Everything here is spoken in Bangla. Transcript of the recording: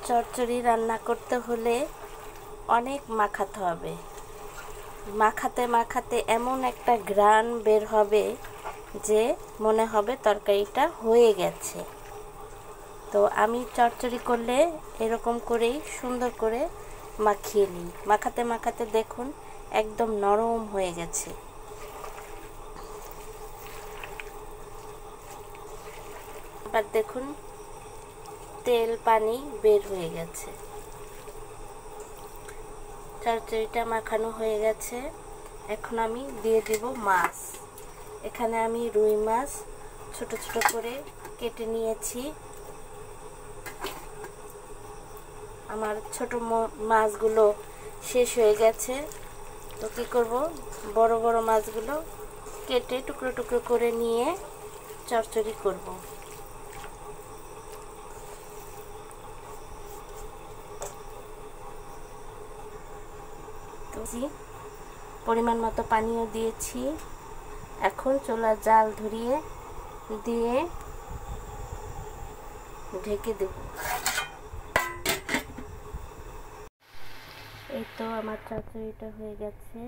চচ্চড়ি রান্না করতে হলে অনেক মাখাতে হবে। মাখাতে মাখাতে এমন একটা ঘ্রাণ বের হবে যে মনে হবে তরকারিটা হয়ে গেছে। তো আমি চচ্চড়ি করলে এরকম করেই সুন্দর করে মাখিয়ে নিই। মাখাতে মাখাতে দেখুন একদম নরম হয়ে গেছে। এবার দেখুন তেল পানি বের হয়ে গেছে। চচ্চড়িটা মাখানো হয়ে গেছে। এখন আমি দিয়ে দেব মাছ। এখানে আমি রুই মাছ ছোট ছোট করে কেটে নিয়েছি। আমার ছোট মাছগুলো শেষ হয়ে গেছে, তো কী করব, বড় বড় মাছগুলো কেটে টুকরো টুকরো করে নিয়ে চচ্চড়ি করব। পরিমাণ মতো পানিও দিয়েছি। এখন চুলার জাল ধরিয়ে দিয়ে ঢেকে দেব। এই তো আমার চচ্চড়িটা হয়ে গেছে।